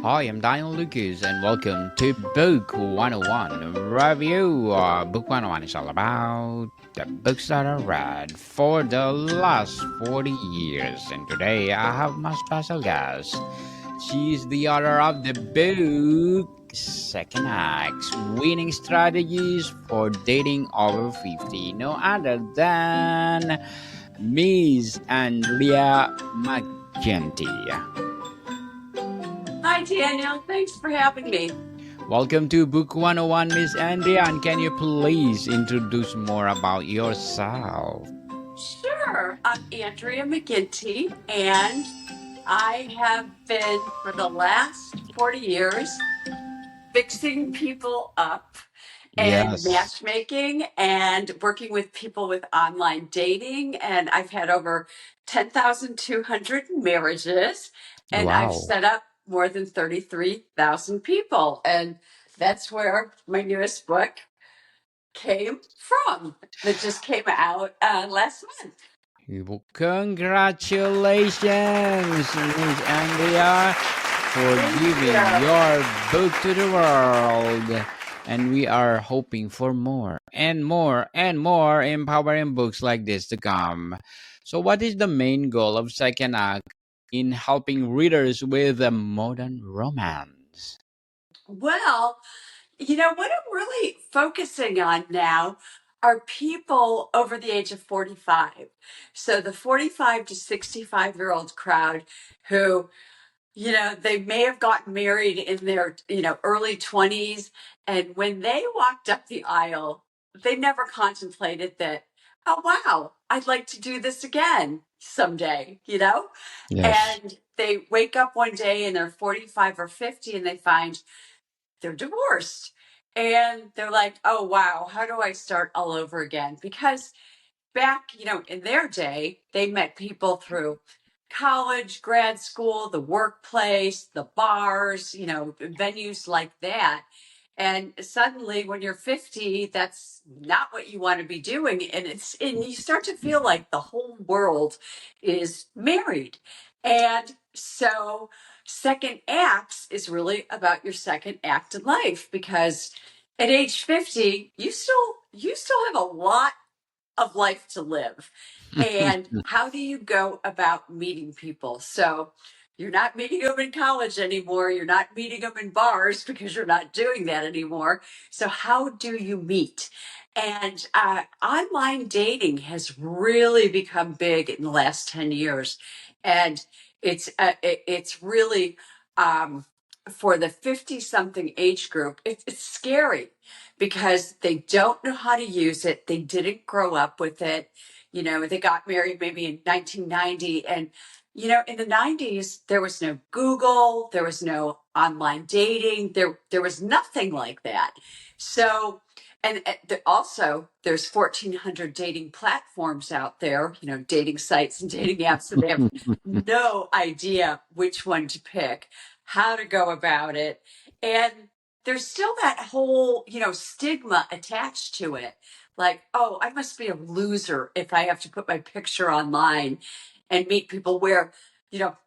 Hi, I'm Daniel Lucas, and welcome to Book 101 Review. Book 101 is all about the books that I read for the last 40 years. And today I have my special guest. She's the author of the book Second Acts Winning Strategies for Dating Over 50. No other than Miss Andrea McGinty. Hi, Daniel. Thanks for having me. Welcome to Book 101, Miss Andrea, and can you please introduce more about yourself? Sure. I'm Andrea McGinty, and I have been for the last 40 years fixing people up and Yes. matchmaking and working with people with online dating. And I've had over 10,200 marriages, and I've Wow. set up more than 33,000 people. And that's where my newest book came from that just came out last month. Congratulations, Miss Andrea, for Thank giving you. your book to the world. And we are hoping for more and more and more empowering books like this to come. So, what is the main goal of Second Act in helping readers with a modern romance? Well, what I'm really focusing on now are people over the age of 45. So the 45 to 65-year-old crowd who they may have gotten married in their, early 20s. And when they walked up the aisle, they never contemplated that, oh, wow, I'd like to do this again someday. Yes. And they wake up one day and they're 45 or 50 and they find they're divorced. And they're like, oh, wow, how do I start all over again? Because back, in their day, they met people through college, grad school, the workplace, the bars, venues like that. And suddenly when you're 50, that's not what you want to be doing. And you start to feel like the whole world is married. And so second acts is really about your second act in life because at age 50, you still have a lot of life to live. And how do you go about meeting people? So you're not meeting them in college anymore. You're not meeting them in bars because you're not doing that anymore. So how do you meet? And online dating has really become big in the last 10 years. And it's really, for the 50 something age group, it's scary because they don't know how to use it. They didn't grow up with it. They got married maybe in 1990. And, in the 90s, there was no Google, there was no online dating, there was nothing like that. So, and also, there's 1,400 dating platforms out there, dating sites and dating apps, and they have no idea which one to pick, how to go about it. And there's still that whole, stigma attached to it. Like, oh, I must be a loser if I have to put my picture online and meet people where,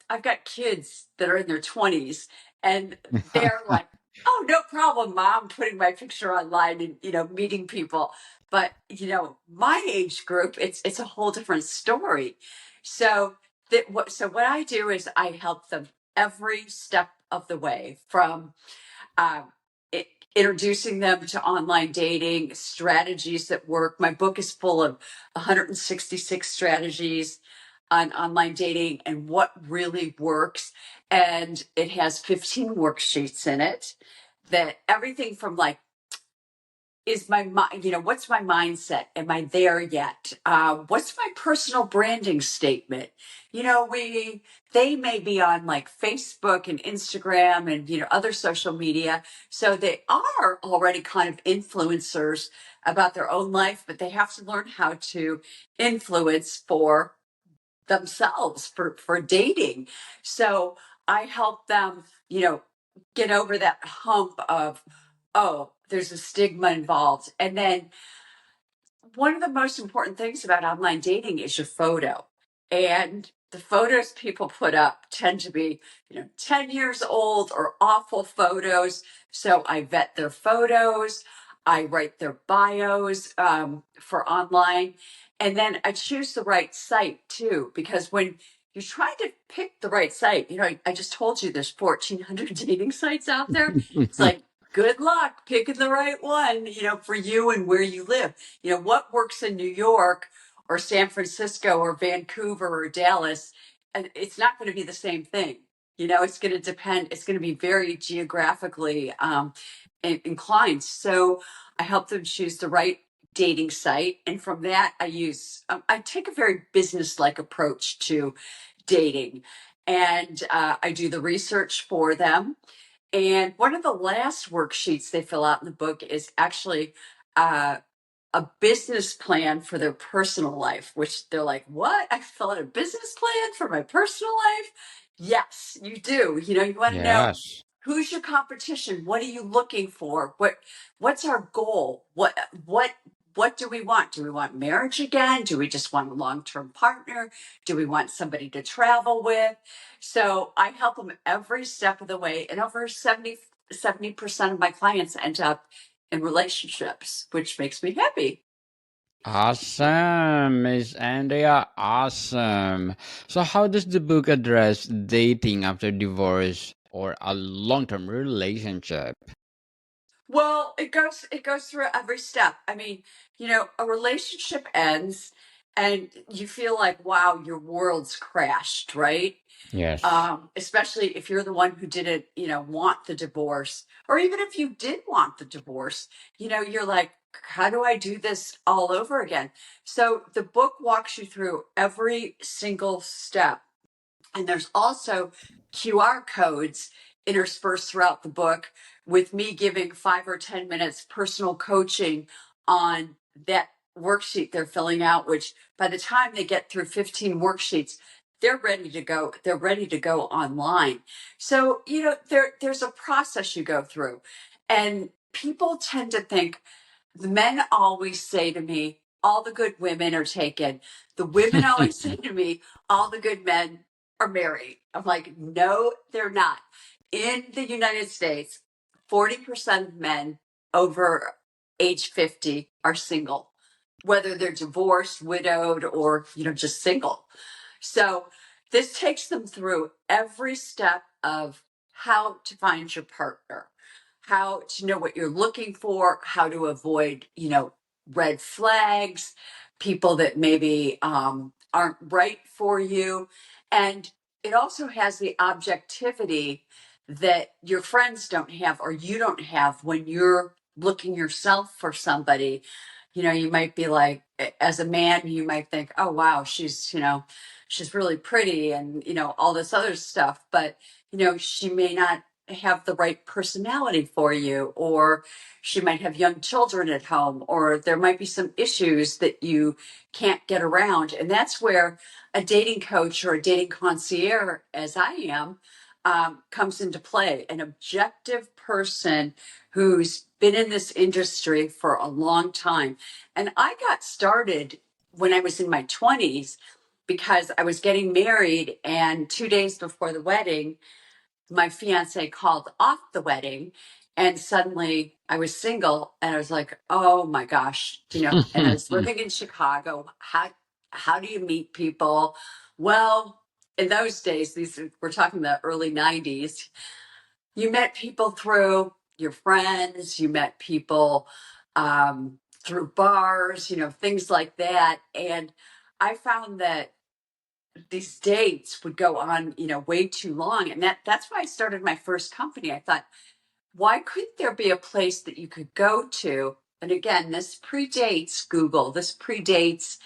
I've got kids that are in their 20s and they're like, oh, no problem, mom, putting my picture online and, meeting people. But, my age group, it's a whole different story. So what I do is I help them every step of the way from um, it, introducing them to online dating strategies that work. My book is full of 166 strategies on online dating and what really works. And it has 15 worksheets in it that everything from like, is my mind, what's my mindset? Am I there yet? What's my personal branding statement? They may be on like Facebook and Instagram and other social media, so they are already kind of influencers about their own life, but they have to learn how to influence for themselves for dating. So I help them, get over that hump of, oh, there's a stigma involved. And then one of the most important things about online dating is your photo. And the photos people put up tend to be, 10 years old or awful photos. So I vet their photos. I write their bios for online. And then I choose the right site too, because when you're trying to pick the right site, I just told you there's 1,400 dating sites out there. It's like, good luck picking the right one, for you and where you live. What works in New York or San Francisco or Vancouver or Dallas, and it's not going to be the same thing. It's going to depend. It's going to be very geographically inclined. So I help them choose the right dating site, and from that, I take a very business-like approach to dating, and I do the research for them. And one of the last worksheets they fill out in the book is actually uh, a business plan for their personal life, which they're like, what? I fill out a business plan for my personal life? Yes, you do. You want to know Yes. who's your competition? What are you looking for? What's our goal? What do we want? Do we want marriage again? Do we just want a long-term partner? Do we want somebody to travel with? So I help them every step of the way. And over 70% of my clients end up in relationships, which makes me happy. Awesome, Miss Andrea. Awesome. So, how does the book address dating after divorce or a long-term relationship? Well, it goes through every step. I mean, a relationship ends and you feel like, wow, your world's crashed, right? Yes. Especially if you're the one who didn't, want the divorce, or even if you did want the divorce, you're like, how do I do this all over again? So the book walks you through every single step. And there's also QR codes interspersed throughout the book with me giving 5 or 10 minutes personal coaching on that worksheet they're filling out, which by the time they get through 15 worksheets, they're ready to go. They're ready to go online. So, there's a process you go through. And people tend to think, the men always say to me, all the good women are taken. The women always say to me, all the good men are married. I'm like, no, they're not. In the United States, 40% of men over age 50 are single, whether they're divorced, widowed, or, just single. So this takes them through every step of how to find your partner, how to know what you're looking for, how to avoid, red flags, people that maybe aren't right for you. And it also has the objectivity that your friends don't have or you don't have when you're looking yourself for somebody. You might be like, as a man, you might think, oh, wow, she's really pretty and, all this other stuff. But, she may not have the right personality for you, or she might have young children at home, or there might be some issues that you can't get around. And that's where a dating coach or a dating concierge, as I am, comes into play. An objective person who's been in this industry for a long time. And I got started when I was in my 20s because I was getting married, and 2 days before the wedding, my fiance called off the wedding, and suddenly I was single and I was like, oh my gosh, and I was living in Chicago. How do you meet people? Well, in those days, we're talking the early 90s, you met people through your friends, you met people through bars, things like that. And I found that these dates would go on, way too long. And that's why I started my first company. I thought, why couldn't there be a place that you could go to? And again, this predates Google, this predates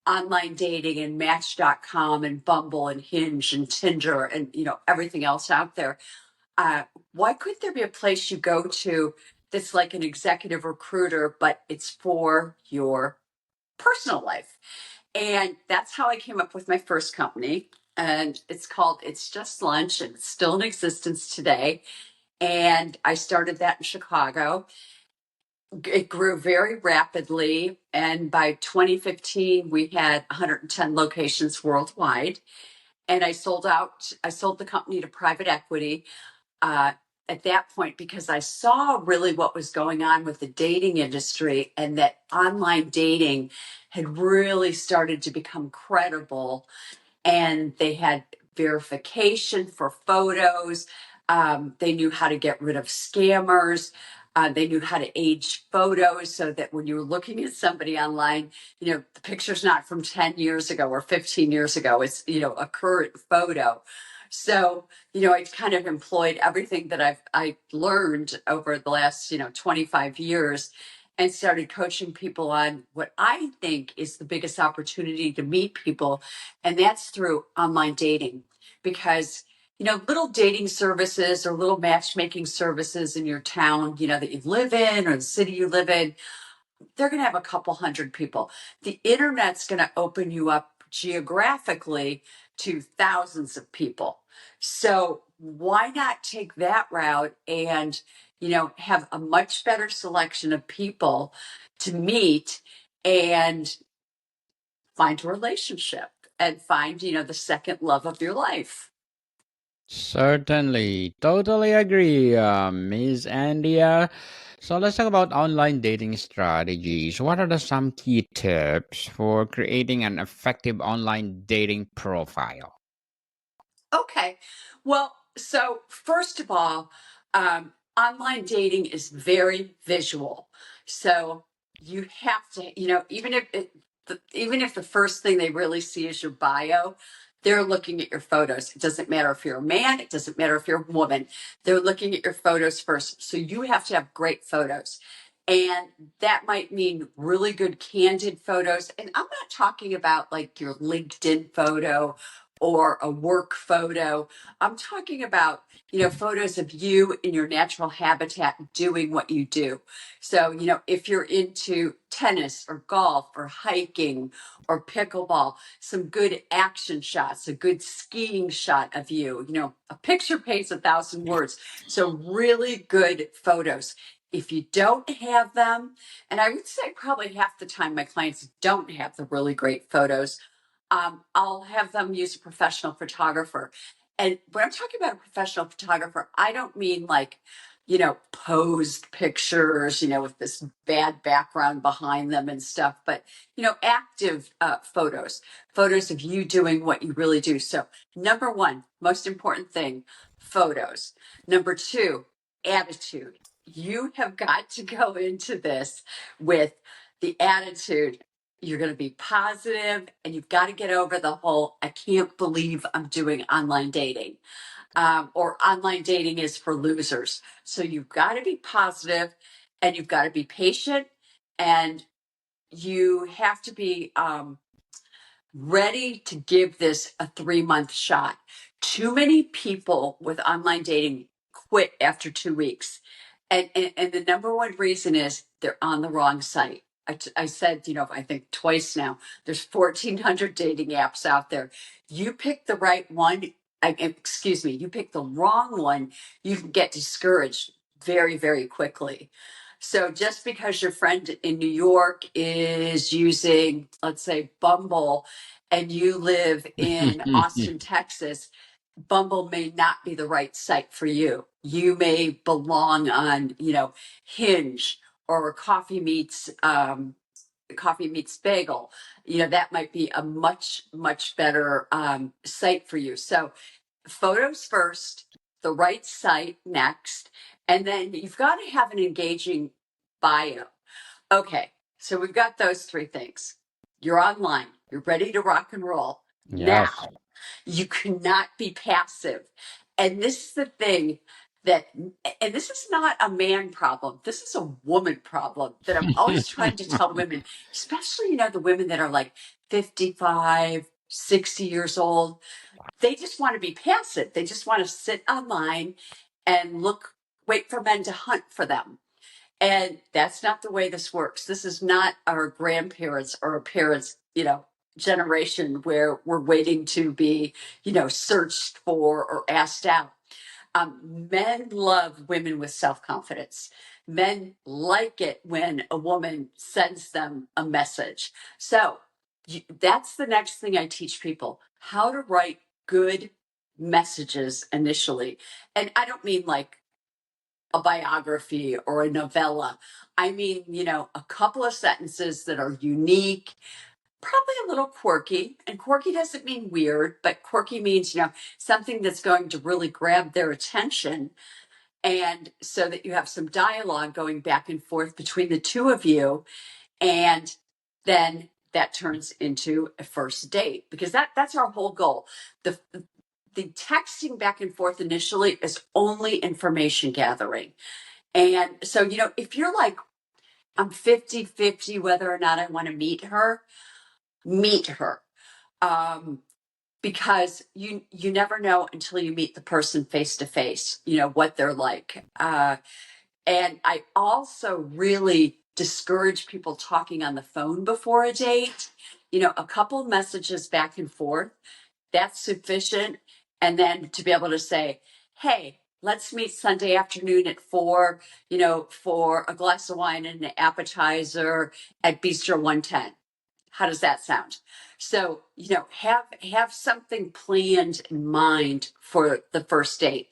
online dating and Match.com and Bumble and Hinge and Tinder and, everything else out there. Uh, why couldn't there be a place you go to that's like an executive recruiter, but it's for your personal life? And that's how I came up with my first company. And it's called It's Just Lunch, and it's still in existence today. And I started that in Chicago. It grew very rapidly. And by 2015, we had 110 locations worldwide. and I sold out. I sold the company to private equity uh, at that point because I saw really what was going on with the dating industry, and that online dating had really started to become credible, and they had verification for photos. They knew how to get rid of scammers. They knew how to age photos so that when you were looking at somebody online, the picture's not from 10 years ago or 15 years ago. It's, a current photo. So, I kind of employed everything that I learned over the last, 25 years, and started coaching people on what I think is the biggest opportunity to meet people, and that's through online dating. Because little dating services or little matchmaking services in your town, that you live in, or the city you live in, they're going to have a couple hundred people. The internet's going to open you up geographically to thousands of people. So why not take that route and, have a much better selection of people to meet and find a relationship and find, the second love of your life. Certainly, totally agree, Miss Andia. So let's talk about online dating strategies. What are some key tips for creating an effective online dating profile? Okay. Well, so first of all, online dating is very visual. So you have to, even if the first thing they really see is your bio, they're looking at your photos. It doesn't matter if you're a man, it doesn't matter if you're a woman. They're looking at your photos first. So you have to have great photos. And that might mean really good candid photos. And I'm not talking about like your LinkedIn photo or a work photo. I'm talking about, photos of you in your natural habitat doing what you do. So, if you're into tennis or golf or hiking or pickleball, some good action shots, a good skiing shot of you, a picture paints 1,000 words. So really good photos. If you don't have them, and I would say probably half the time my clients don't have the really great photos, I'll have them use a professional photographer. And when I'm talking about a professional photographer, I don't mean like, posed pictures, with this bad background behind them and stuff, but, active photos, photos of you doing what you really do. So, number one, most important thing, photos. Number two, attitude. You have got to go into this with the attitude. You're going to be positive, and you've got to get over the whole, I can't believe I'm doing online dating, or online dating is for losers. So you've got to be positive, and you've got to be patient, and you have to be ready to give this a 3-month shot. Too many people with online dating quit after 2 weeks. And the number one reason is they're on the wrong site. I said, I think twice now, there's 1,400 dating apps out there. You pick the right one, excuse me, you pick the wrong one, you can get discouraged very, very quickly. So just because your friend in New York is using, let's say, Bumble, and you live in Austin, Texas, Bumble may not be the right site for you. You may belong on, Hinge or Coffee Meets Bagel. That might be a much, much better site for you. So photos first, the right site next, and then you've got to have an engaging bio. Okay, so we've got those three things. You're online, you're ready to rock and roll. Yes. Now, you cannot be passive. And this is the thing that, and this is not a man problem, this is a woman problem that I'm always trying to tell women, especially, the women that are like 55, 60 years old. They just want to be passive. They just want to sit online and wait for men to hunt for them. And that's not the way this works. This is not our grandparents or our parents, generation where we're waiting to be, searched for or asked out. Men love women with self confidence. Men like it when a woman sends them a message. So that's the next thing I teach people, how to write good messages initially. And I don't mean like a biography or a novella. I mean, a couple of sentences that are unique, probably a little quirky. And quirky doesn't mean weird, but quirky means, something that's going to really grab their attention. And so that you have some dialogue going back and forth between the two of you. And then that turns into a first date, because that's our whole goal. The texting back and forth initially is only information gathering. And so, if you're like, I'm 50-50 whether or not I want to meet her. Because you never know until you meet the person face to face, what they're like. And I also really discourage people talking on the phone before a date. A couple messages back and forth, that's sufficient. And then to be able to say, hey, let's meet Sunday afternoon at 4, for a glass of wine and an appetizer at Bistro 110. How does that sound? So, have something planned in mind for the first date.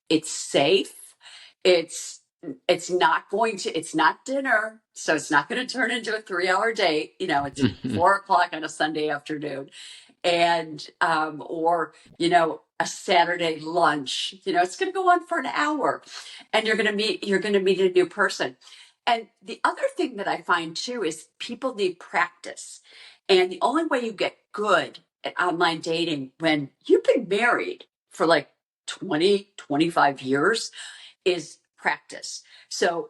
It's safe. It's it's not dinner, so it's not going to turn into a 3-hour date. It's 4 o'clock on a Sunday afternoon, and or a Saturday lunch. It's going to go on for an hour, and you're going to meet a new person. And the other thing that I find too is people need practice, and the only way you get good at online dating when you've been married for like 20-25 years is practice. So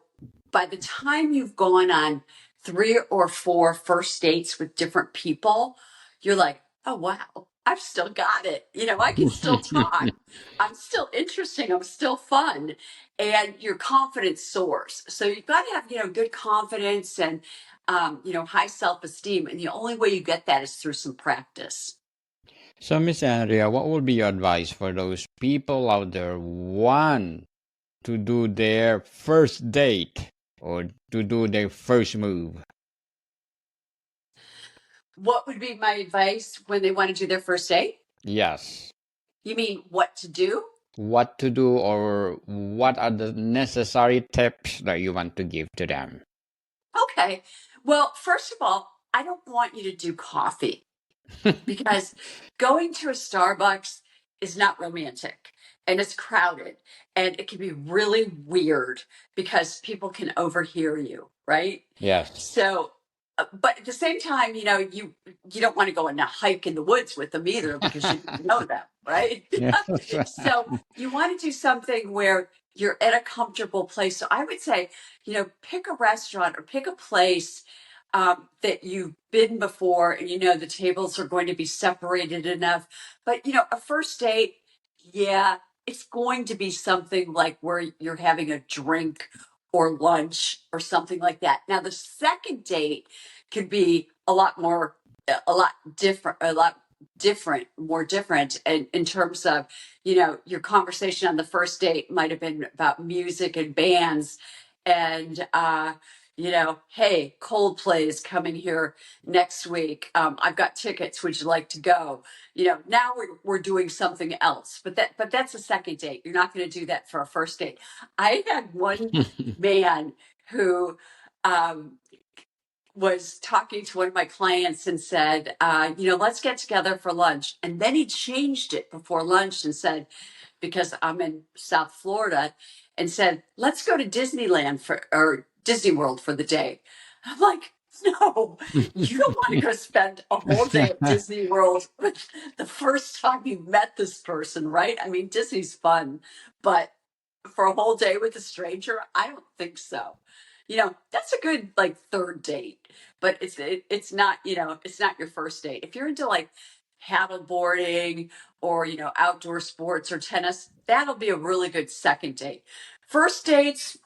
by the time you've gone on 3 or 4 first dates with different people, you're like, oh, wow, I've still got it. I can still talk. I'm still interesting. I'm still fun. And your confidence soars. So you've got to have, good confidence and, high self-esteem. And the only way you get that is through some practice. So, Miss Andrea, what would be your advice for those people out there want to do their first date or to do their first move? What would be my advice when they want to do their first date? Yes. You mean what to do? What to do or what are the necessary tips that you want to give to them? Okay. Well, first of all, I don't want you to do coffee because going to a Starbucks is not romantic and it's crowded and it can be really weird because people can overhear you, right? Yes. So, but at the same time, you don't want to go on a hike in the woods with them either because you don't know them, right? Yes. So you want to do something where you're at a comfortable place. So I would say, pick a restaurant or pick a place that you've been before, and the tables are going to be separated enough. But a first date, yeah, it's going to be something like where you're having a drink or lunch or something like that. Now, the second date could be a lot different, more different in terms of, your conversation on the first date might have been about music and bands and, hey, Coldplay is coming here next week. I've got tickets. Would you like to go? Now we're doing something else, but that's a second date. You're not going to do that for a first date. I had one man who um, was talking to one of my clients and said, let's get together for lunch. And then he changed it before lunch and said, because I'm in South Florida, and said, let's go to Disneyland or Disney World for the day. I'm like, no, you don't want to go spend a whole day at Disney World with the first time you met this person, right? I mean, Disney's fun, but for a whole day with a stranger, I don't think so. That's a good like third date, but it's not, it's not your first date. If you're into like paddle boarding or outdoor sports or tennis, that'll be a really good second date. First dates,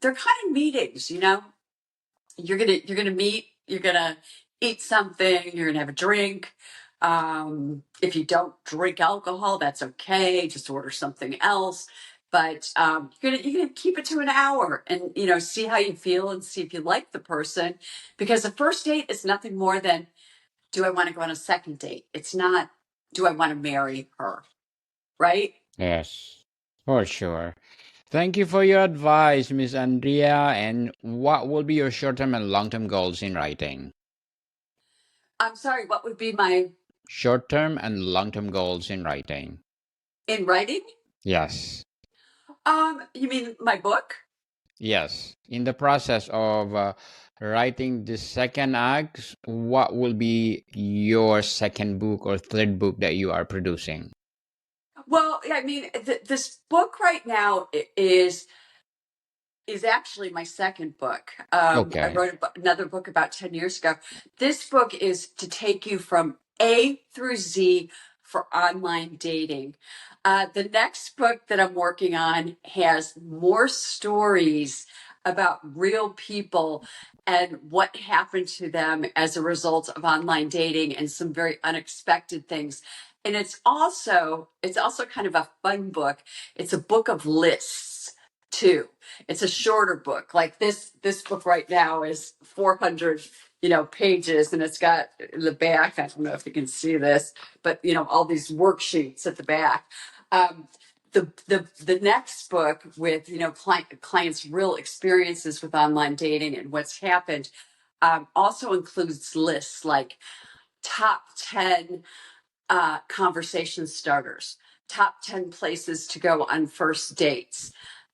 they're kind of meetings. You're gonna meet, you're gonna eat something, you're gonna have a drink. If you don't drink alcohol, that's okay, just order something else. But you're gonna keep it to an hour and see how you feel and see if you like the person, because the first date is nothing more than, do I want to go on a second date? It's not do I want to marry her? Right? Yes, for sure. Thank you for your advice, Miss Andrea. And what will be your short-term and long-term goals in writing? I'm sorry, what would be my Short-term and long-term goals in writing. in writing? Yes. You mean my book? Yes. In the process of writing the second act, what will be your second book or third book that you are producing? Well, I mean, this book right now is actually my second book. I Okay. wrote another book about 10 years ago. This book is to take you from A through Z for online dating. The next book that I'm working on has more stories about real people and what happened to them as a result of online dating and some very unexpected things. And it's also kind of a fun book. It's a book of lists too. It's a shorter book. Like this book right now is 400 pages, and it's got in the back, I don't know if you can see this, but all these worksheets at the back. um, the next book with clients real experiences with online dating and what's happened also includes lists like top 10 conversation starters, top 10 places to go on first dates,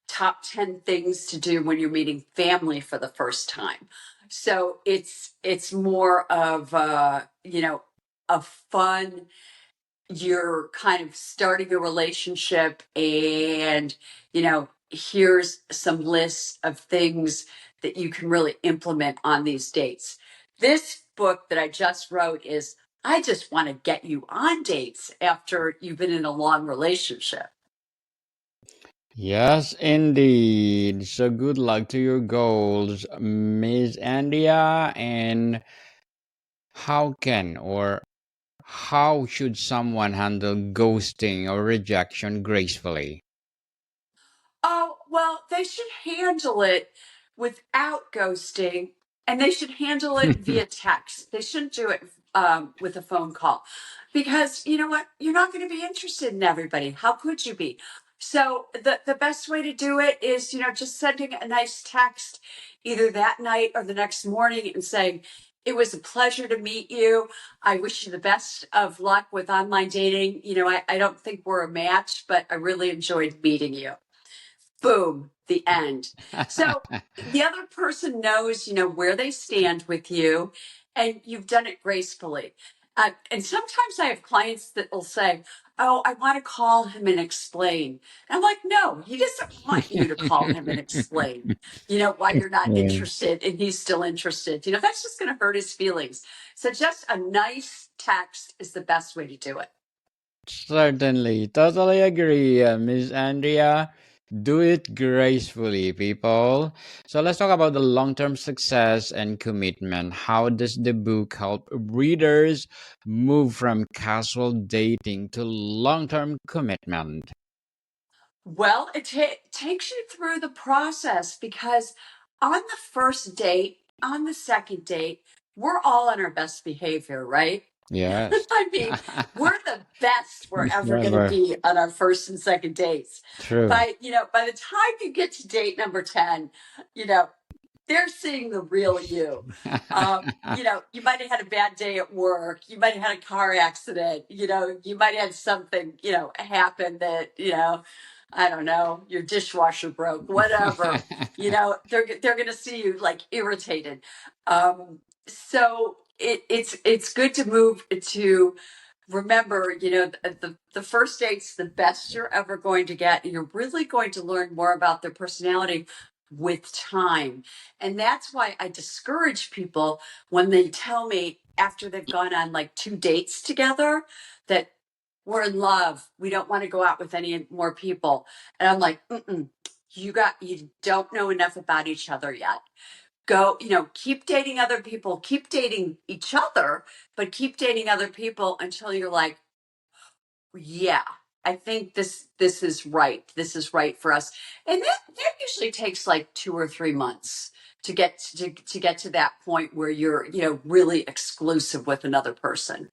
top 10 things to do when you're meeting family for the first time. So it's more of a fun, you're kind of starting a relationship, and here's some lists of things that you can really implement on these dates. This book that I just wrote is, I just want to get you on dates after you've been in a long relationship. Yes, indeed. So good luck to your goals, Miss Andrea. And how can or how should someone handle ghosting or rejection gracefully? Oh, well, they should handle it without ghosting, and they should handle it via text. They shouldn't do it with a phone call, because you know what? You're not going to be interested in everybody. How could you be? So the best way to do it is, just sending a nice text either that night or the next morning and saying, it was a pleasure to meet you. I wish you the best of luck with online dating. I don't think we're a match, but I really enjoyed meeting you. Boom, the end. So the other person knows, where they stand with you, and you've done it gracefully. And sometimes I have clients that will say, "Oh, I want to call him and explain." And I'm like, "No, he doesn't want you to call him and explain, why you're not Yes. interested and he's still interested. That's just going to hurt his feelings. So just a nice text is the best way to do it." Certainly, totally agree, Miss Andrea. Do it gracefully, people. So let's talk about the long-term success and commitment. How does the book help readers move from casual dating to long-term commitment? Well, it takes you through the process, because on the first date, on the second date, we're all on our best behavior, right? Yes. I mean, we're the best we're ever going to Never. be on our first and second dates. True. By the time you get to date number 10, you know, they're seeing the real you. You might have had a bad day at work. You might have had a car accident. You might have had something, happen that, I don't know, your dishwasher broke, whatever. They're going to see you like irritated. So it's good to move to remember, the first date's the best you're ever going to get. And you're really going to learn more about their personality with time. And that's why I discourage people when they tell me after they've gone on like 2 dates together that we're in love. We don't want to go out with any more people. And I'm like, mm-mm, you don't know enough about each other yet. Go, keep dating other people, keep dating each other, but keep dating other people until you're like, yeah, I think this is right. This is right for us. And that usually takes like 2 or 3 months to get to that point where you're, really exclusive with another person.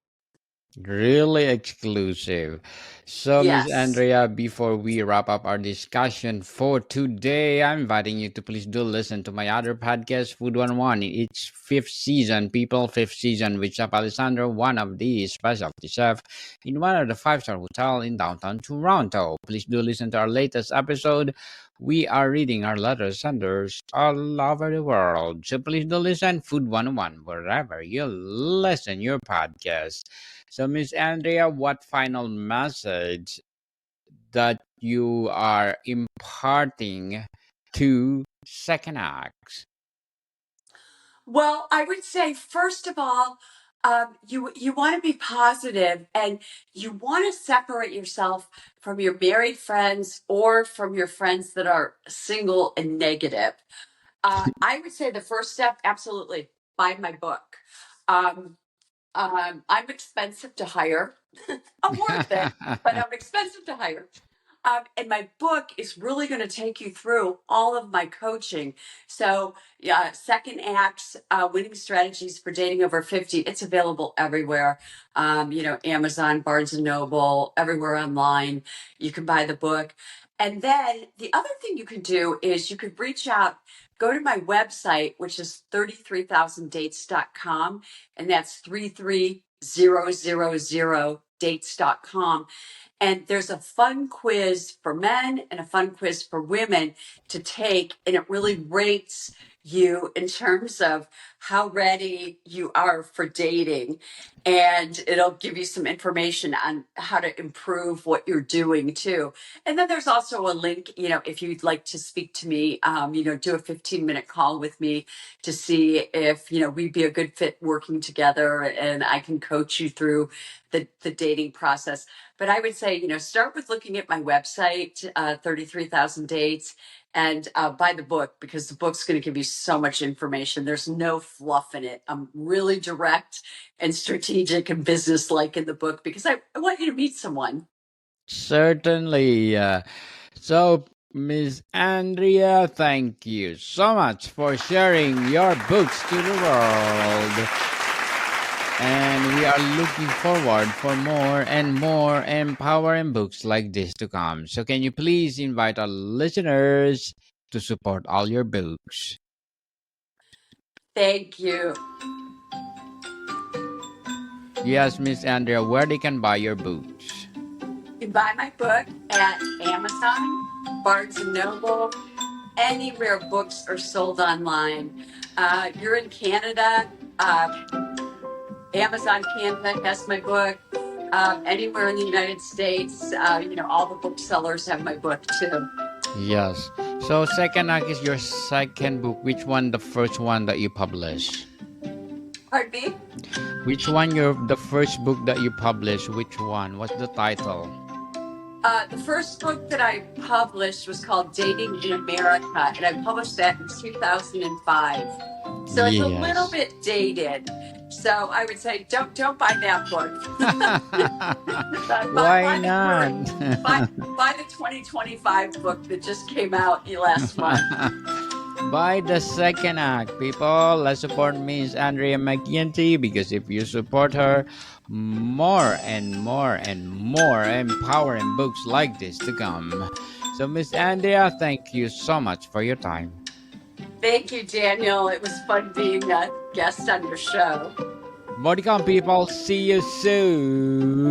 Really exclusive. So, Miss Yes. Andrea, before we wrap up our discussion for today, I'm inviting you to please do listen to my other podcast, Food 101. It's fifth season, people, fifth season with Chef Alessandro, one of the specialty chef in one of the five-star hotel in downtown Toronto. Please do listen to our latest episode. We are reading our letters senders all over the world. So please do listen, Food 101, wherever you listen your podcast. So, Miss Andrea, what final message that you are imparting to second acts? Well, I would say first of all, you want to be positive, and you want to separate yourself from your married friends or from your friends that are single and negative. I would say the first step, absolutely, buy my book. Um, I'm expensive to hire. I'm worth it, but I'm expensive to hire. And my book is really going to take you through all of my coaching. So, yeah, second acts, winning strategies for dating over 50. It's available everywhere. Amazon, Barnes and Noble, everywhere online. You can buy the book. And then the other thing you can do is you could reach out, go to my website, which is 33,000dates.com. And that's 33000dates.com. And there's a fun quiz for men and a fun quiz for women to take. And it really rates you in terms of how ready you are for dating. And it'll give you some information on how to improve what you're doing too. And then there's also a link, if you'd like to speak to me, do a 15-minute call with me to see if, we'd be a good fit working together and I can coach you through the dating process. But I would say, start with looking at my website, 33,000 Dates, and buy the book because the book's going to give you so much information. There's no fluff in it. I'm really direct and strategic and business-like in the book because I want you to meet someone. Certainly. So, Miss Andrea, thank you so much for sharing your books to the world. And we are looking forward for more and more empowering books like this to come. So, can you please invite our listeners to support all your books? Thank you. Yes, Miss Andrea, where they can buy your books. You can buy my book at Amazon, Barnes and Noble, anywhere books are sold online. You're in Canada. Amazon Canada has my book. Anywhere in the United States, all the booksellers have my book too. Yes. So, second act is your second book. Which one? The first one that you publish? Pardon me? Which one? Your the first book that you publish? Which one? What's the title? The first book that I published was called Dating in America, and I published that in 2005. So it's a little Yes. bit dated. So I would say don't buy that book. Why Buy the current, not? buy the 2025 book that just came out last month. Buy the second act, people. Let's support Miss Andrea McGinty because if you support her, more and more and more empowering books like this to come. So, Miss Andrea, thank you so much for your time. Thank you, Daniel. It was fun being a guest on your show. More to come, people. See you soon.